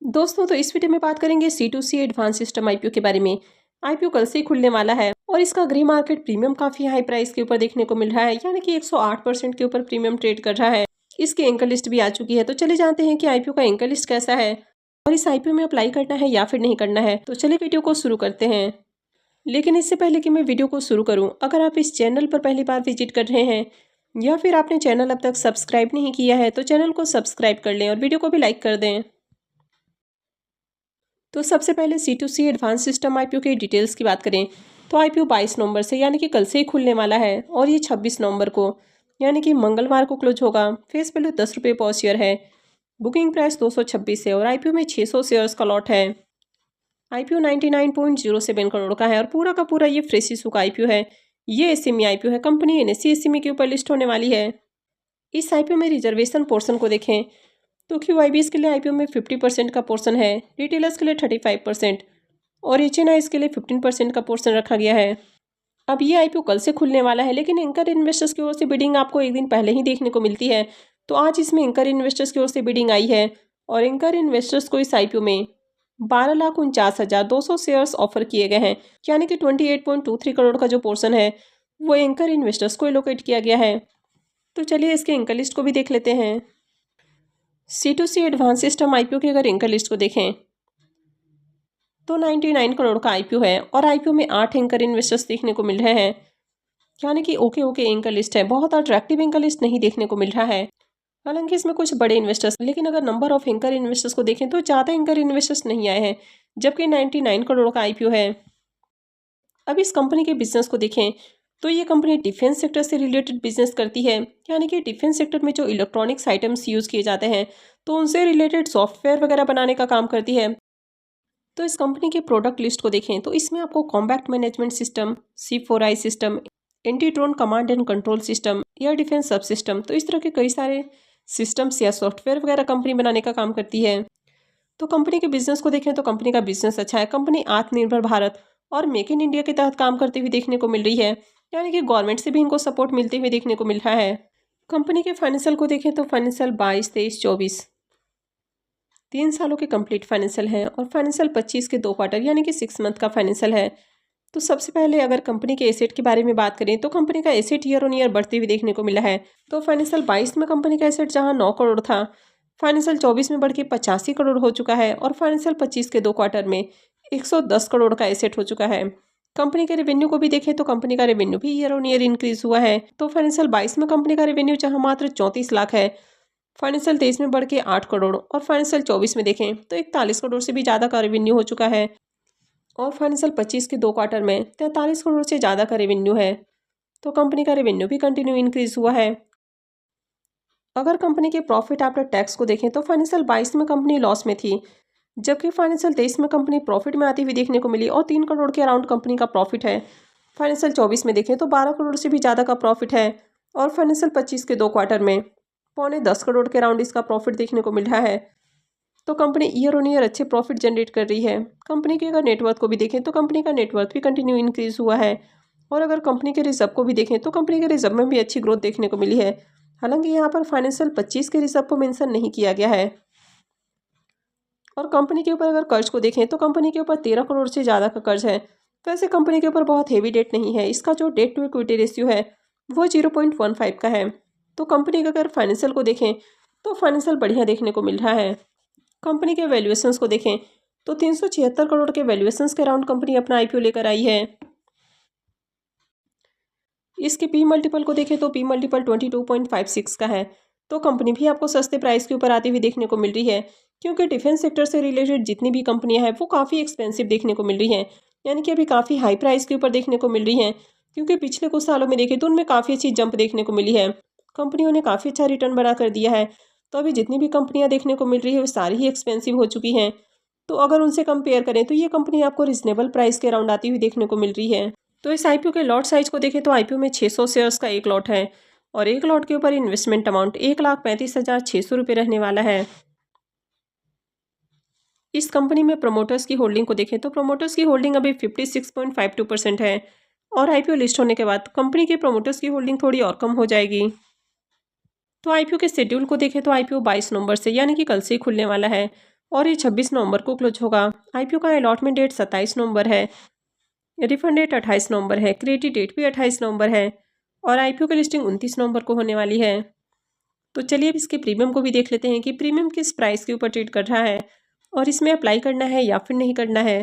दोस्तों तो इस वीडियो में बात करेंगे C2C एडवांस सिस्टम आईपीओ के बारे में। आईपीओ कल से ही खुलने वाला है और इसका ग्रे मार्केट प्रीमियम काफी हाई प्राइस के ऊपर देखने को मिल रहा है, यानी कि 108% के ऊपर प्रीमियम ट्रेड कर रहा है। इसकी एंकर लिस्ट भी आ चुकी है, तो चले जानते हैं कि आईपीओ का एंकर लिस्ट कैसा है और इस आईपीओ में अप्लाई करना है या फिर नहीं करना है। तो चलिए वीडियो को शुरू करते हैं। लेकिन इससे पहले कि मैं वीडियो को शुरू करूँ, अगर आप इस चैनल पर पहली बार विजिट कर रहे हैं या फिर आपने चैनल अब तक सब्सक्राइब नहीं किया है तो चैनल को सब्सक्राइब कर लें और वीडियो को भी लाइक कर दें। तो सबसे पहले C2C एडवांस सिस्टम आईपीओ की डिटेल्स की बात करें तो आईपीओ 22 नवंबर से यानी कि कल से ही खुलने वाला है और ये 26 नवंबर को यानी कि मंगलवार को क्लोज होगा। फेस वैल्यू 10 रुपये पर शेयर है। बुकिंग प्राइस 226 है और आईपीओ में 600 शेयर्स का लॉट है। आईपीओ 99.07 करोड़ का है और पूरा का पूरा ये फ्रेश इशू का आईपीओ है। ये एसएमई आईपीओ है। कंपनी एनएससी एसएमई के ऊपर लिस्ट होने वाली है। इस आईपीओ में रिजर्वेशन पोर्शन को देखें तो QIBs के लिए आईपीओ में 50% का पोर्शन है, रिटेलर्स के लिए 35% और HNIs के लिए 15% का पोर्शन रखा गया है। अब ये आईपीओ कल से खुलने वाला है, लेकिन एंकर इन्वेस्टर्स की ओर से बिडिंग आपको एक दिन पहले ही देखने को मिलती है। तो आज इसमें एंकर इन्वेस्टर्स की ओर से बिडिंग आई है और एंकर इन्वेस्टर्स को इस आईपीओ में 12,49,200 शेयर्स ऑफर किए गए हैं, यानी कि 28.23 करोड़ का जो पोर्शन है वो एंकर इन्वेस्टर्स को एलोकेट किया गया है। तो चलिए इसके एंकर लिस्ट को भी देख लेते हैं। C2C एडवांस सिस्टम आईपीओ की अगर एंकर लिस्ट को देखें तो 99 करोड़ का आईपीओ है और आईपीओ में 8 एंकर इन्वेस्टर्स देखने को मिल रहे हैं, यानी कि ओके एंकर लिस्ट है। बहुत अट्रैक्टिव एंकर लिस्ट नहीं देखने को मिल रहा है। हालांकि इसमें कुछ बड़े इन्वेस्टर्स, लेकिन अगर नंबर ऑफ एंकर इन्वेस्टर्स को देखें तो ज़्यादा एंकर इन्वेस्टर्स नहीं आए हैं, जबकि 99 करोड़ का आईपीओ है। अब इस कंपनी के बिजनेस को देखें तो ये कंपनी डिफेंस सेक्टर से रिलेटेड बिजनेस करती है, यानी कि डिफेंस सेक्टर में जो इलेक्ट्रॉनिक्स आइटम्स यूज़ किए जाते हैं तो उनसे रिलेटेड सॉफ्टवेयर वगैरह बनाने का काम करती है। तो इस कंपनी के प्रोडक्ट लिस्ट को देखें तो इसमें आपको combat management system, C4I system, anti drone command and control system, air defence सब सिस्टम, तो इस तरह के कई सारे सिस्टम्स या सॉफ्टवेयर वगैरह कंपनी बनाने का काम करती है। तो कंपनी के बिजनेस को देखें तो कंपनी का बिजनेस अच्छा है। कंपनी आत्मनिर्भर भारत और मेक इन इंडिया के तहत काम करते हुए देखने को मिल रही है, यानी कि गवर्नमेंट से भी इनको सपोर्ट मिलते हुए देखने को मिल रहा है। कंपनी के फाइनेंशियल को देखें तो फाइनेंशियल 22, 23, 24 3 सालों के कंप्लीट फाइनेंशियल है और फाइनेंशियल 25 के 2 क्वार्टर यानी कि 6 मंथ का फाइनेंशियल है। तो सबसे पहले अगर कंपनी के एसेट के बारे में बात करें तो कंपनी का एसेट ईयर ऑन ईयर बढ़ते हुए देखने को मिला है। तो फाइनेंशियल 22 में कंपनी का एसेट जहां 9 करोड़ था, फाइनेंशियल 24 में बढ़ के 85 करोड़ हो चुका है और फाइनेंशियल 25 के 2 क्वार्टर में 110 करोड़ का एसेट हो चुका है। कंपनी के रेवेन्यू को भी देखें तो कंपनी का रेवेन्यू भी ईयर ऑन ईयर इंक्रीज हुआ है। तो फाइनेंशियल 22 में कंपनी का रेवेन्यू जहां मात्र 34 लाख है, फाइनेंशियल 23 में बढ़ के 8 करोड़ और फाइनेंशियल 24 में देखें तो 41 करोड़ से भी ज़्यादा का रेवेन्यू हो चुका है और फाइनेंशियल 25 के 2 क्वार्टर में 43 करोड़ से ज़्यादा का रेवेन्यू है। तो कंपनी का रेवेन्यू भी कंटिन्यू इंक्रीज हुआ है। अगर कंपनी के प्रॉफिट आफ्टर टैक्स को देखें तो फाइनेंशियल 22 में कंपनी लॉस में थी, जबकि फाइनेंशियल 23 में कंपनी प्रॉफिट में आती हुई देखने को मिली और 3 करोड़ के अराउंड कंपनी का प्रॉफिट है। फाइनेंशियल 24 में देखें तो 12 करोड़ से भी ज़्यादा का प्रॉफिट है और फाइनेंशियल 25 के 2 क्वार्टर में 9.25 करोड़ के अराउंड इसका प्रॉफिट देखने को मिल रहा है। तो कंपनी ईयर ऑन ईयर अच्छे प्रॉफिट जनरेट कर रही है। कंपनी के अगर नेटवर्थ को भी देखें तो कंपनी का नेटवर्थ भी कंटिन्यू इंक्रीज हुआ है और अगर कंपनी के रिजर्व को भी देखें तो कंपनी के रिजर्व में भी अच्छी ग्रोथ देखने को मिली है। हालांकि यहाँ पर फाइनेंशियल 25 के रिजर्व को मेंशन नहीं किया गया है। और कंपनी के ऊपर अगर कर्ज को देखें तो कंपनी के ऊपर 13 करोड़ से ज़्यादा का कर्ज है। वैसे कंपनी के ऊपर बहुत हेवी डेट नहीं है। इसका जो डेट टू इक्विटी रेशियो है वो 0.15 का है। तो कंपनी का अगर फाइनेंशियल को देखें तो फाइनेंशियल बढ़िया देखने को मिल रहा है। कंपनी के वैल्यूएशंस को देखें तो 376 करोड़ के वैल्यूएशंस के अराउंड कंपनी अपना आईपीओ लेकर आई है। इसके पी मल्टीपल को देखें तो पी मल्टीपल 22.56 का है। तो कंपनी भी आपको सस्ते प्राइस के ऊपर आती हुई देखने को मिल रही है, क्योंकि डिफेंस सेक्टर से रिलेटेड जितनी भी कंपनियां हैं वो काफ़ी एक्सपेंसिव देखने को मिल रही हैं, यानी कि अभी काफ़ी हाई प्राइस के ऊपर देखने को मिल रही हैं। क्योंकि पिछले कुछ सालों में देखें तो उनमें काफ़ी अच्छी जंप देखने को मिली है। कंपनियों ने काफ़ी अच्छा रिटर्न बना कर दिया है। तो अभी जितनी भी कंपनियाँ देखने को मिल रही है वो सारी ही एक्सपेंसिव हो चुकी हैं। तो अगर उनसे कंपेयर करें तो ये कंपनी आपको रिजनेबल प्राइस के अराउंड आती हुई देखने को मिल रही है। तो इस आईपीओ के लॉट साइज को देखें तो आईपीओ में 600 शेयर्स का एक लॉट है और एक लॉट के ऊपर इन्वेस्टमेंट अमाउंट 1,35,600 रुपये रहने वाला है। इस कंपनी में प्रमोटर्स की होल्डिंग को देखें तो प्रमोटर्स की होल्डिंग अभी 56.52% है और आईपीओ लिस्ट होने के बाद कंपनी के प्रमोटर्स की होल्डिंग थोड़ी और कम हो जाएगी। तो आईपीओ के शेड्यूल को देखें तो आईपीओ 22 नवंबर से यानी कि कल से ही खुलने वाला है और ये 26 नवंबर को क्लोज होगा। आईपीओ का अलॉटमेंट डेट 27 नवंबर है, रिफंड डेट 28 नवंबर है, क्रेडिट डेट भी 28 नवंबर है और आईपीओ की लिस्टिंग 29 नवंबर को होने वाली है। तो चलिए अब इसके प्रीमियम को भी देख लेते हैं कि प्रीमियम किस प्राइस के ऊपर ट्रेड कर रहा है और इसमें अप्लाई करना है या फिर नहीं करना है।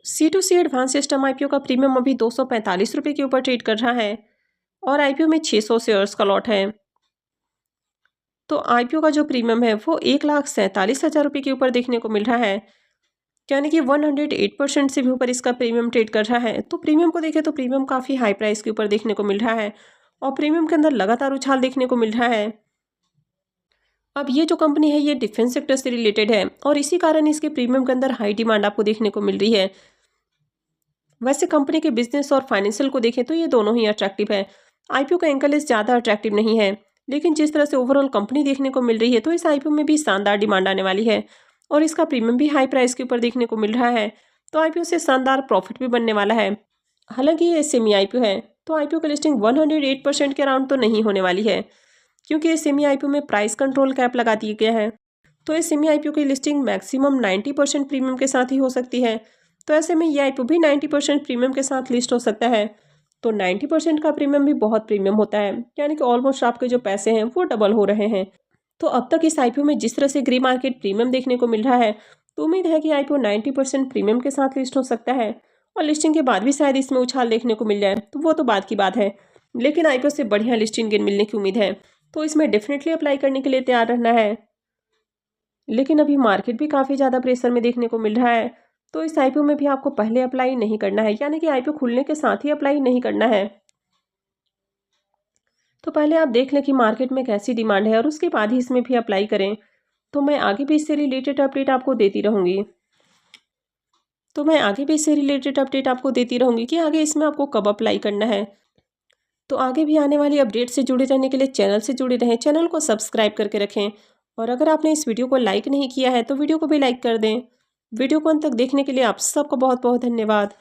C2C एडवांस सिस्टम आईपीओ का प्रीमियम अभी 245 रुपये के ऊपर ट्रेड कर रहा है और आईपीओ में 600 शेयर्स का लॉट है। तो आईपीओ का जो प्रीमियम है वो 1,47,000 रुपये के ऊपर देखने को मिल रहा है, यानी कि 108% से भी ऊपर इसका प्रीमियम ट्रेड कर रहा है। तो प्रीमियम को देखें तो प्रीमियम काफ़ी हाई प्राइस के ऊपर देखने को मिल रहा है और प्रीमियम के अंदर लगातार उछाल देखने को मिल रहा है। अब ये जो कंपनी है ये डिफेंस सेक्टर से रिलेटेड है और इसी कारण इसके प्रीमियम के अंदर हाई डिमांड आपको देखने को मिल रही है। वैसे कंपनी के बिजनेस और फाइनेंशियल को देखें तो ये दोनों ही अट्रैक्टिव है। आईपीओ का एंकल लिस्ट ज़्यादा अट्रैक्टिव नहीं है, लेकिन जिस तरह से ओवरऑल कंपनी देखने को मिल रही है तो इस आईपीओ में भी शानदार डिमांड आने वाली है और इसका प्रीमियम भी हाई प्राइस के ऊपर देखने को मिल रहा है। तो आईपीओ से शानदार प्रॉफिट भी बनने वाला है। हालांकि ये सेमी आईपीओ है तो आईपीओ की लिस्टिंग 108% के अराउंड तो नहीं होने वाली है, क्योंकि ये सेमी आईपीओ में प्राइस कंट्रोल कैप लगा दिया गया है। तो ये सेमी आईपीओ की लिस्टिंग मैक्सिमम 90% प्रीमियम के साथ ही हो सकती है। तो ऐसे में ये आईपीओ भी 90% प्रीमियम के साथ लिस्ट हो सकता है। तो 90% का प्रीमियम भी बहुत प्रीमियम होता है, यानी कि ऑलमोस्ट आपके जो पैसे हैं वो डबल हो रहे हैं। तो अब तक इस आईपीओ में जिस तरह से ग्रे मार्केट प्रीमियम देखने को मिल रहा है, तो उम्मीद है कि आईपीओ 90% प्रीमियम के साथ लिस्ट हो सकता है और लिस्टिंग के बाद भी शायद इसमें उछाल देखने को मिल जाए, तो वो तो बाद की बात है। लेकिन आईपीओ से बढ़िया लिस्टिंग गेन मिलने की उम्मीद है, तो इसमें डेफिनेटली अप्लाई करने के लिए तैयार रहना है। लेकिन अभी मार्केट भी काफ़ी ज़्यादा प्रेशर में देखने को मिल रहा है, तो इस आईपीओ में भी आपको पहले अप्लाई नहीं करना है, यानी कि आईपीओ खुलने के साथ ही अप्लाई नहीं करना है। तो पहले आप देख लें कि मार्केट में कैसी डिमांड है और उसके बाद ही इसमें भी अप्लाई करें। तो मैं आगे भी इससे रिलेटेड अपडेट आपको देती रहूँगी कि आगे इसमें आपको कब अप्लाई करना है। तो आगे भी आने वाली अपडेट से जुड़े रहने के लिए चैनल से जुड़े रहें, चैनल को सब्सक्राइब करके रखें और अगर आपने इस वीडियो को लाइक नहीं किया है तो वीडियो को भी लाइक कर दें। वीडियो को अंत तक देखने के लिए आप सबको बहुत बहुत धन्यवाद।